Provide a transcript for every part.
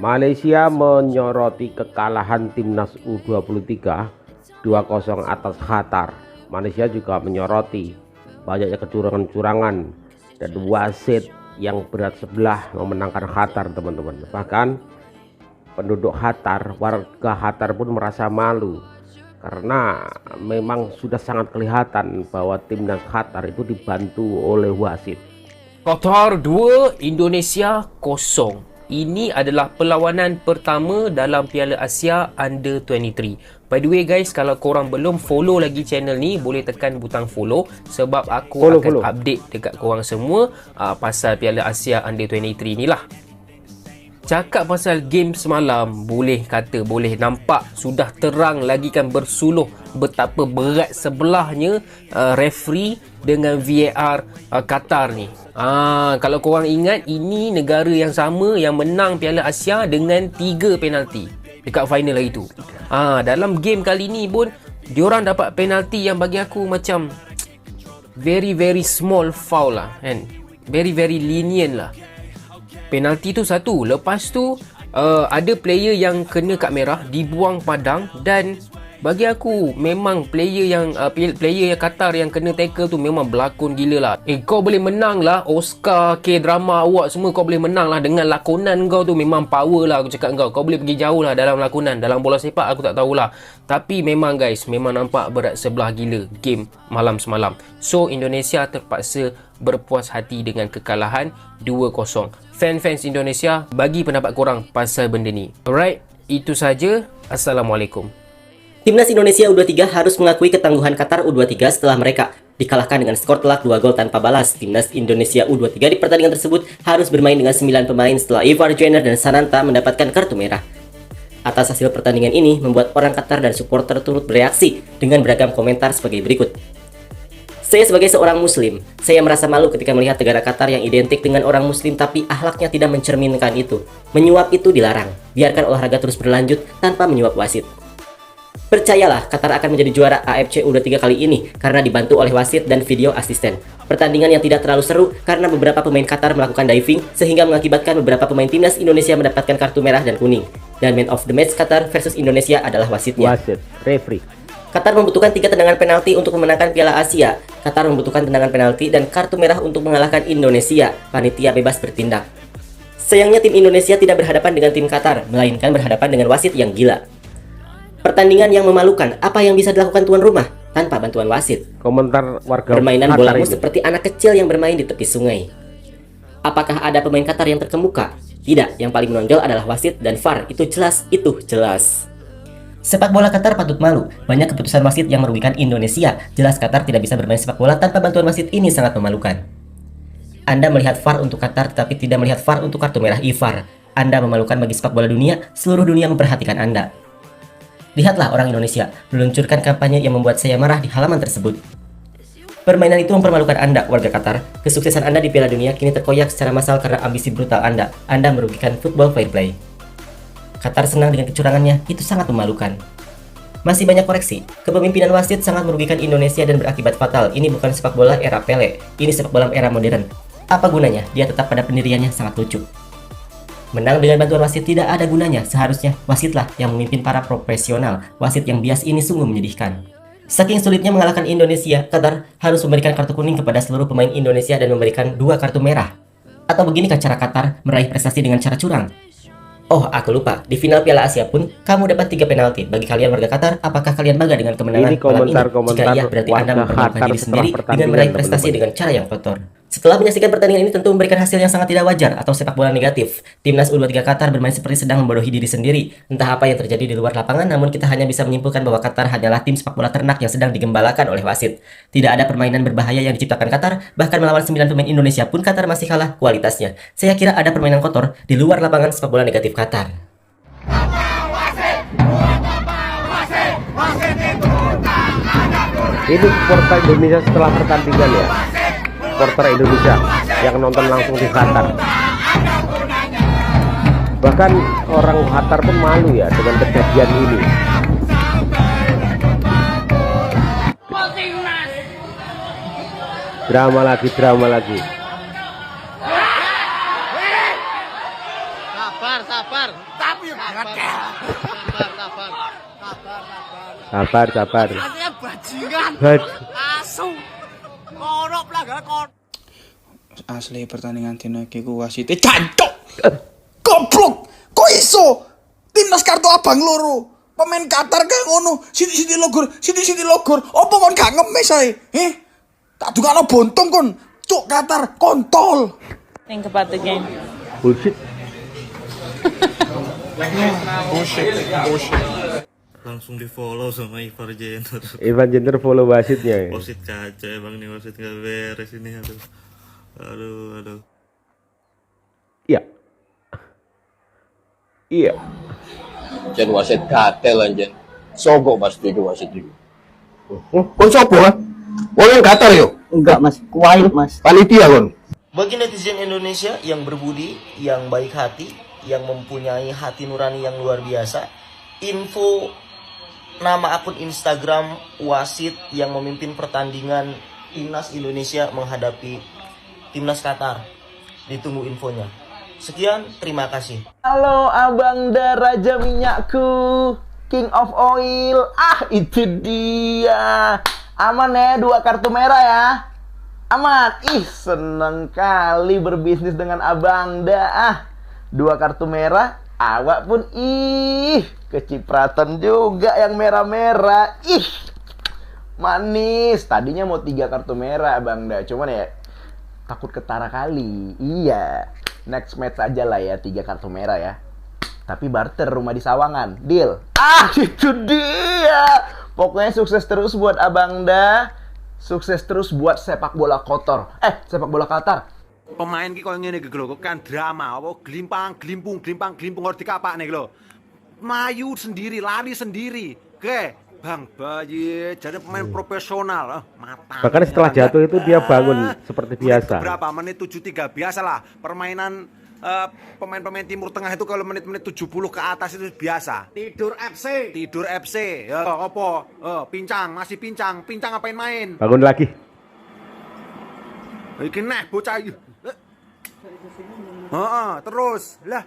Malaysia menyoroti kekalahan timnas U23 2-0 atas Qatar. Malaysia juga menyoroti banyaknya kecurangan-curangan dan wasit yang berat sebelah memenangkan Qatar, teman-teman. Bahkan penduduk Qatar, warga Qatar pun merasa malu karena memang sudah sangat kelihatan bahwa timnas Qatar itu dibantu oleh wasit. Qatar 2, Indonesia 0. Ini adalah perlawanan pertama dalam Piala Asia Under 23. By the way guys, kalau korang belum follow lagi channel ni, boleh tekan butang follow sebab aku akan update dekat korang semua pasal Piala Asia Under 23 ni lah. Cakap pasal game semalam, boleh nampak sudah terang lagi kan bersuluh betapa berat sebelahnya referee dengan VAR Qatar ni. Kalau korang ingat, ini negara yang sama yang menang Piala Asia dengan 3 penalti dekat final hari tu. Dalam game kali ni pun diorang dapat penalti yang bagi aku macam very small foul lah kan. Very lenient lah. Penalti tu satu. Lepas tu ada player yang kena kad merah, dibuang padang, dan bagi aku memang player yang Qatar yang kena tackle tu memang berlakon gila lah. Kau boleh menang lah Oscar, K-drama award semua, kau boleh menang lah dengan lakonan kau tu. Memang power lah aku cakap kau boleh pergi jauh lah dalam lakonan. Dalam bola sepak aku tak tahulah, tapi memang guys, memang nampak berat sebelah gila game malam semalam. So Indonesia terpaksa berpuas hati dengan kekalahan 2-0. Fans Indonesia, bagi pendapat korang pasal benda ni. Alright, itu saja. Assalamualaikum. Timnas Indonesia U23 harus mengakui ketangguhan Qatar U23 setelah mereka dikalahkan dengan skor telak 2 gol tanpa balas. Timnas Indonesia U23 di pertandingan tersebut harus bermain dengan 9 pemain setelah Ivar Jenner dan Sananta mendapatkan kartu merah. Atas hasil pertandingan ini membuat orang Qatar dan supporter turut bereaksi dengan beragam komentar sebagai berikut. Saya sebagai seorang muslim, saya merasa malu ketika melihat negara Qatar yang identik dengan orang muslim tapi akhlaknya tidak mencerminkan itu. Menyuap itu dilarang. Biarkan olahraga terus berlanjut tanpa menyuap wasit. Percayalah, Qatar akan menjadi juara AFC U23 kali ini karena dibantu oleh wasit dan video asisten. Pertandingan yang tidak terlalu seru karena beberapa pemain Qatar melakukan diving sehingga mengakibatkan beberapa pemain timnas Indonesia mendapatkan kartu merah dan kuning. Dan man of the match Qatar versus Indonesia adalah wasitnya. Wasit, referee. Qatar membutuhkan 3 tendangan penalti untuk memenangkan Piala Asia. Qatar membutuhkan tendangan penalti dan kartu merah untuk mengalahkan Indonesia. Panitia bebas bertindak. Sayangnya tim Indonesia tidak berhadapan dengan tim Qatar, melainkan berhadapan dengan wasit yang gila. Pertandingan yang memalukan, apa yang bisa dilakukan tuan rumah tanpa bantuan wasit? Komentar warga Permainan Qatar bolamu ini seperti anak kecil yang bermain di tepi sungai. Apakah ada pemain Qatar yang terkemuka? Tidak, yang paling menonjol adalah wasit dan VAR. Itu jelas. Sepak bola Qatar patut malu. Banyak keputusan wasit yang merugikan Indonesia. Jelas Qatar tidak bisa bermain sepak bola tanpa bantuan wasit, ini sangat memalukan. Anda melihat VAR untuk Qatar tetapi tidak melihat VAR untuk kartu merah Ivar. Anda memalukan bagi sepak bola dunia. Seluruh dunia memperhatikan Anda. Lihatlah orang Indonesia meluncurkan kampanye yang membuat saya marah di halaman tersebut. Permainan itu mempermalukan Anda, warga Qatar. Kesuksesan Anda di Piala Dunia kini terkoyak secara massal karena ambisi brutal Anda. Anda merugikan football fair play. Qatar senang dengan kecurangannya, itu sangat memalukan. Masih banyak koreksi. Kepemimpinan wasit sangat merugikan Indonesia dan berakibat fatal. Ini bukan sepak bola era Pele, ini sepak bola era modern. Apa gunanya? Dia tetap pada pendiriannya, sangat lucu. Menang dengan bantuan wasit tidak ada gunanya. Seharusnya wasitlah yang memimpin para profesional. Wasit yang bias ini sungguh menyedihkan. Saking sulitnya mengalahkan Indonesia, Qatar harus memberikan kartu kuning kepada seluruh pemain Indonesia dan memberikan 2 kartu merah. Atau beginikah cara Qatar meraih prestasi dengan cara curang? Oh, aku lupa. Di final Piala Asia pun kamu dapat 3 penalti. Bagi kalian warga Qatar, apakah kalian bangga dengan kemenangan malam ini? Jika iya, berarti Anda mempermalukan diri sendiri dengan meraih prestasi dengan cara yang kotor. Setelah menyaksikan pertandingan ini tentu memberikan hasil yang sangat tidak wajar atau sepak bola negatif. Timnas U23 Qatar bermain seperti sedang membodohi diri sendiri. Entah apa yang terjadi di luar lapangan, namun kita hanya bisa menyimpulkan bahwa Qatar hanyalah tim sepak bola ternak yang sedang digembalakan oleh wasit. Tidak ada permainan berbahaya yang diciptakan Qatar, bahkan melawan 9 pemain Indonesia pun Qatar masih kalah kualitasnya. Saya kira ada permainan kotor di luar lapangan sepak bola negatif Qatar. ini supporter Indonesia setelah pertandingan ya. Supporter Indonesia yang nonton langsung di Qatar. Bahkan orang Qatar pun malu ya dengan kejadian ini. Drama lagi. Sabar. Sabar, sabar. Katanya bajingan. Asu. Kono pelanggaran kono. Asli pertandingan dino iki ku wasite jancuk. Goblok. Kok iso? Timnas kartu abang loro. Pemain Qatar kayak ngono. Siti logor. Apa kon gak ngemis ae? Tak dukano bontong kon. Cuk Qatar kontol. Think about the game. Bullshit. Langsung di follow sama Ivar Jenner. Ivan Jenner follow wasitnya. Wasit kaca emang nih, wasit gak beres ini. Aduh. Iya. Iya. Jen wasit gatel anjen. Sogo pasti itu wasit itu. Kon sopo kan? Wong Qatar yo. Enggak mas, Kuwait mas. Panitia kon. Bagi netizen Indonesia yang berbudi, yang baik hati, yang mempunyai hati nurani yang luar biasa, info nama akun Instagram wasit yang memimpin pertandingan Timnas Indonesia menghadapi Timnas Qatar. Ditunggu infonya. Sekian, terima kasih. Halo Abang Raja Minyakku, King of Oil. Itu dia. Aman ya, 2 kartu merah ya. Aman. Seneng kali berbisnis dengan Abang 2 kartu merah. Awak pun kecipratan juga yang merah-merah. Manis. Tadinya mau 3 kartu merah Abang cuman ya takut ketara kali. Iya. Next match aja lah ya 3 kartu merah ya. Tapi barter rumah di Sawangan. Deal. Itu dia. Pokoknya sukses terus buat Abang Sukses terus buat sepak bola kotor. Sepak bola Qatar. Pemain ki koyo ngene iki lho, kan drama apa glimpang glimpung harus dikapak nih lho. Mayu sendiri, lari sendiri. Oke, Bang Bayi jadi pemain profesional. Mata. Bahkan setelah jatuh itu dia bangun seperti biasa. Berapa menit 73 biasalah. Permainan pemain-pemain Timur Tengah itu kalau menit-menit 70 ke atas itu biasa. Tidur FC. Ya apa? Masih pincang apain main? Bangun lagi. Iki neh bocah iki. Terus. Lah.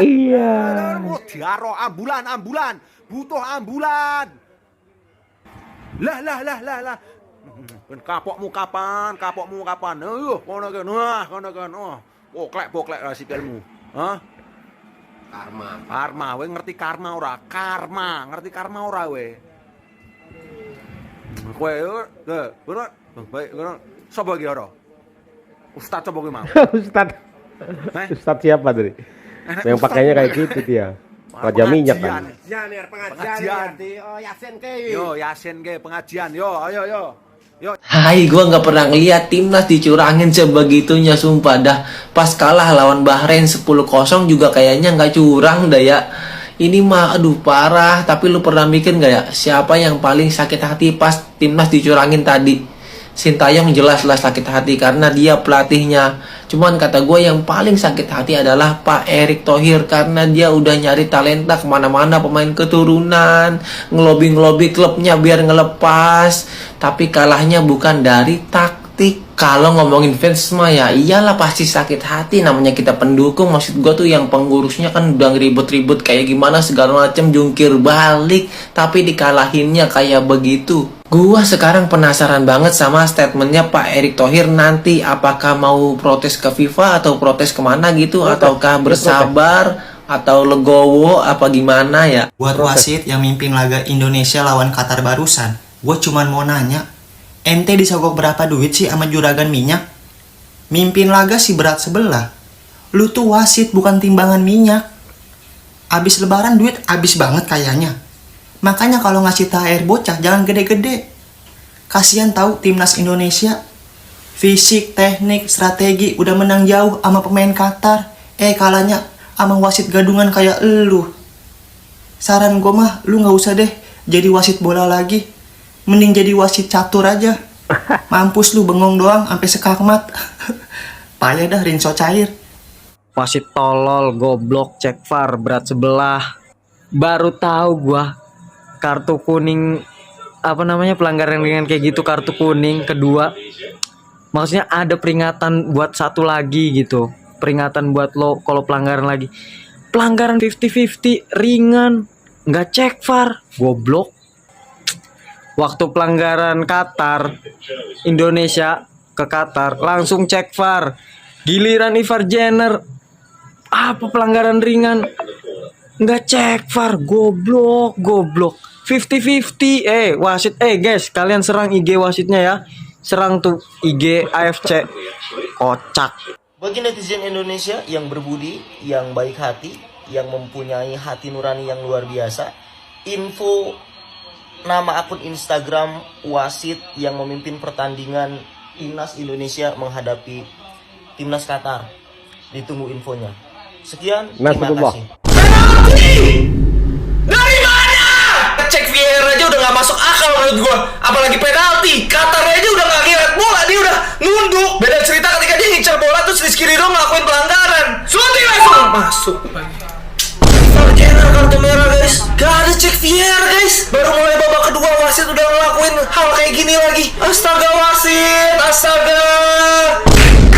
Iya. Diaro ambulan. Butuh ambulan. Lah. Ben kapokmu kapan? Kono kan. Poklek sikilmu. Karma. Kowe ngerti karma ora? Ngerti karma ora kowe? Kowe bener. Baik, bener. Sopo iki ora? Ustaz coba gue mau. Ustaz siapa tadi? Yang pakainya kayak gitu dia. Raja minyak kan. Pengajian. Yasin ke pengajian. Ayo. Hai, gua nggak pernah ngeliat timnas dicurangin sebegitunya, sumpah dah. Pas kalah lawan Bahrain 10-0 juga kayaknya nggak curang dah ya. Ini mah aduh parah. Tapi lu pernah mikir nggak ya siapa yang paling sakit hati pas timnas dicurangin tadi? Sintayong jelas-jelas sakit hati karena dia pelatihnya. Cuman kata gue yang paling sakit hati adalah Pak Erick Thohir karena dia udah nyari talenta kemana-mana, pemain keturunan, ngelobi klubnya biar ngelepas. Tapi kalahnya bukan dari taktik. Kalau ngomongin fans mah ya iyalah pasti sakit hati, namanya kita pendukung. Maksud gue tuh yang pengurusnya kan udah ribut-ribut kayak gimana segala macem, jungkir balik, tapi dikalahinnya kayak begitu. Gua sekarang penasaran banget sama statementnya Pak Erick Thohir nanti, apakah mau protes ke FIFA atau protes kemana gitu, ataukah bersabar atau legowo apa gimana ya. Buat wasit yang mimpin laga Indonesia lawan Qatar barusan, gue cuman mau nanya, ente disogok berapa duit sih sama juragan minyak? Mimpin laga sih berat sebelah. Lu tuh wasit bukan timbangan minyak. Abis lebaran duit abis banget kayaknya. Makanya kalau ngasih THR bocah jangan gede-gede. Kasihan tahu timnas Indonesia. Fisik, teknik, strategi udah menang jauh sama pemain Qatar. Kalahnya sama wasit gadungan kayak elu. Saran gue mah lu nggak usah deh jadi wasit bola lagi. Mending jadi wasit catur aja. Mampus lu bengong doang sampai sekakmat. Payah dah rinso cair. Wasit tolol, goblok, cek VAR, berat sebelah. Baru tahu gua kartu kuning pelanggaran ringan kayak gitu, kartu kuning kedua. Maksudnya ada peringatan buat satu lagi gitu. Peringatan buat lo kalau pelanggaran lagi. Pelanggaran 50-50 ringan, nggak cek VAR, goblok. waktu pelanggaran Qatar, Indonesia ke Qatar langsung cek VAR. Giliran Ivar Jenner, apa pelanggaran ringan, nggak cek VAR, goblok. 50-50. Wasit, guys, kalian serang IG wasitnya ya, serang tuh IG AFC, kocak. Bagi netizen Indonesia yang berbudi, yang baik hati, yang mempunyai hati nurani yang luar biasa, info nama akun Instagram wasit yang memimpin pertandingan Timnas Indonesia menghadapi Timnas Qatar. Ditunggu infonya. Sekian, terima kasih. Dari mana? Cek VAR aja udah gak masuk akal menurut gua. Apalagi penalti. Qatar aja udah gak ngirat bola, dia udah nunduk. Beda cerita ketika dia ngincar bola terus Rizky Ridho ngelakuin pelanggaran. Shooting langsung masuk lagi. Ivar Jenner kartu merah guys. Gak ada cek VAR guys. Baru mulai babak kedua wasit udah ngelakuin hal kayak gini lagi. Astaga wasit, astaga.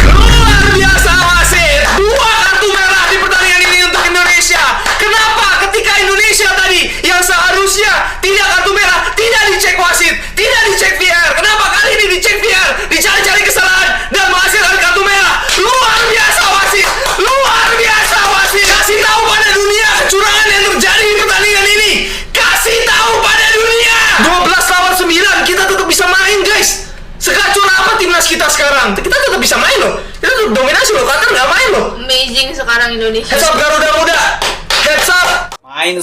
Luar biasa wasit. 2 kartu merah di pertandingan ini untuk Indonesia. Kenapa ketika Indonesia tadi yang seharusnya tidak kartu merah, tidak dicek wasit, tidak dicek VAR, kenapa kali ini dicek VAR, dicari-cari kesalahan dan menghasilkan kartu merah? Luar biasa wasit, luar biasa wasit. Kasih tahu pada dunia kecurangan yang terjadi di pertandingan ini. Kasih tahu pada dunia. 12 lawan 9 kita tetap bisa main guys. Sekacau apa timnas kita sekarang? Kita tetap bisa main loh. Kita tetap dominasi loh. Qatar nggak main loh. Amazing sekarang Indonesia. Heads up Garuda Muda. Heads up. Main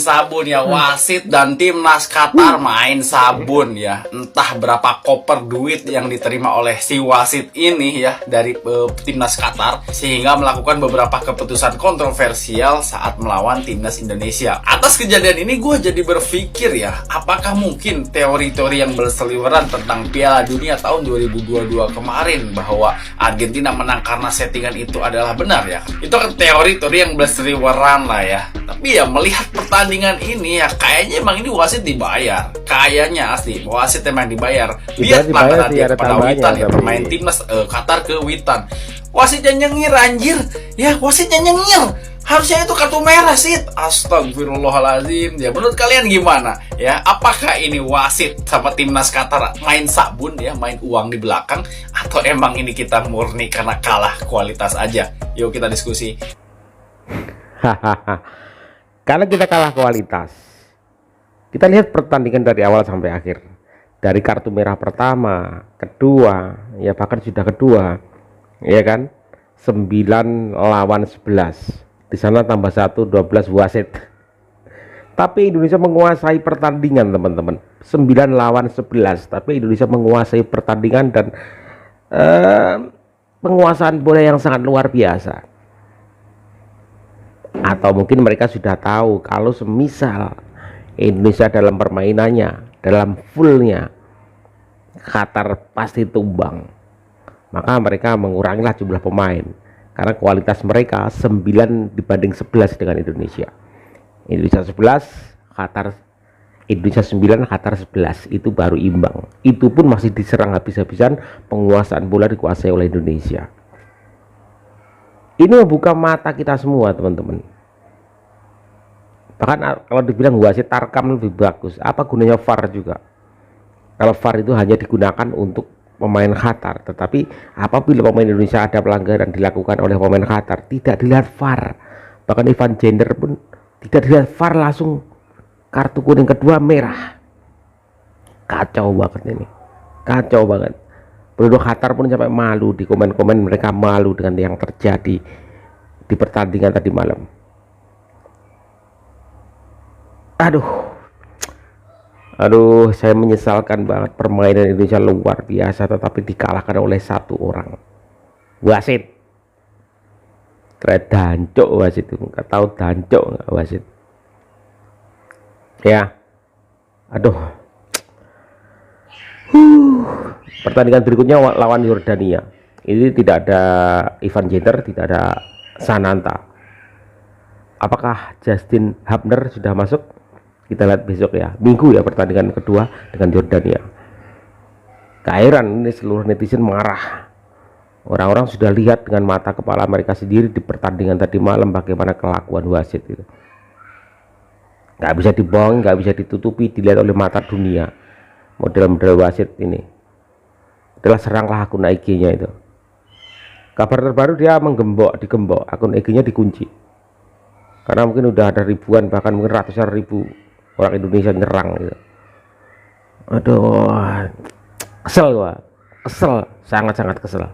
sabun ya, wasit dan timnas Qatar main sabun ya. Entah berapa koper duit yang diterima oleh si wasit ini ya dari timnas Qatar sehingga melakukan beberapa keputusan kontroversial saat melawan timnas Indonesia. Atas kejadian ini gue jadi berpikir ya, apakah mungkin teori-teori yang berseliweran tentang Piala Dunia tahun 2022 kemarin bahwa Argentina menang karena settingan itu adalah benar ya. Itu kan teori-teori yang berseliweran lah ya. Tapi ya melihat pertandingan ini ya kayaknya emang ini wasit dibayar. Kayaknya asli wasit emang dibayar. Lihat mata dia kepada Witan ya, pemain timnas Qatar ke Witan. Wasitnya nyengir anjir. Ya wasitnya nyengir. Harusnya itu kartu merah sih. Astagfirullahaladzim. Ya menurut kalian gimana? Ya apakah ini wasit sama timnas Qatar main sabun ya, main uang di belakang, atau emang ini kita murni karena kalah kualitas aja? Yuk kita diskusi. Karena kita kalah kualitas. Kita lihat pertandingan dari awal sampai akhir. Dari kartu merah pertama, kedua, ya bahkan sudah kedua, ya kan? 9 lawan 11. Di sana tambah 1, 12 wasit. Tapi Indonesia menguasai pertandingan, teman-teman. 9 lawan 11. Tapi Indonesia menguasai pertandingan dan penguasaan bola yang sangat luar biasa. Atau mungkin mereka sudah tahu kalau semisal Indonesia dalam permainannya, dalam fullnya, Qatar pasti tumbang. Maka mereka mengurangilah jumlah pemain karena kualitas mereka 9 dibanding 11 dengan Indonesia. Indonesia 11, Indonesia 9, Qatar 11. Itu baru imbang. Itu pun masih diserang habis-habisan, penguasaan bola dikuasai oleh Indonesia. Ini membuka mata kita semua, teman-teman. Bahkan kalau dibilang wasit tarkam lebih bagus, apa gunanya VAR juga? Kalau VAR itu hanya digunakan untuk pemain Qatar, tetapi apabila pemain Indonesia ada pelanggaran dilakukan oleh pemain Qatar, tidak dilihat VAR. Bahkan Ivar Jenner pun tidak dilihat VAR, langsung kartu kuning kedua merah. Kacau banget ini, kacau banget. Penduduk Qatar pun sampai malu, di komen-komen mereka malu dengan yang terjadi di pertandingan tadi malam. Aduh, saya menyesalkan banget. Permainan Indonesia luar biasa, tetapi dikalahkan oleh 1 orang wasit. Dancok wasit itu, nggak tahu dancok nggak wasit ya. Pertandingan berikutnya lawan Yordania. Ini tidak ada Ivan Jenner, tidak ada Sananta. Apakah Justin Hubner sudah masuk? Kita lihat besok ya, Minggu ya, pertandingan kedua dengan Yordania. Kairan ini seluruh netizen marah. Orang-orang sudah lihat dengan mata kepala mereka sendiri di pertandingan tadi malam bagaimana kelakuan wasit itu. nggak bisa dibohongi, nggak bisa ditutupi, dilihat oleh mata dunia. Model-model wasit ini adalah seranglah akun IG-nya itu. Kabar terbaru dia digembok, akun IG-nya dikunci karena mungkin udah ada ribuan, bahkan mungkin ratusan ribu orang Indonesia nyerang gitu. Aduh, kesel gua, kesel, sangat-sangat kesel.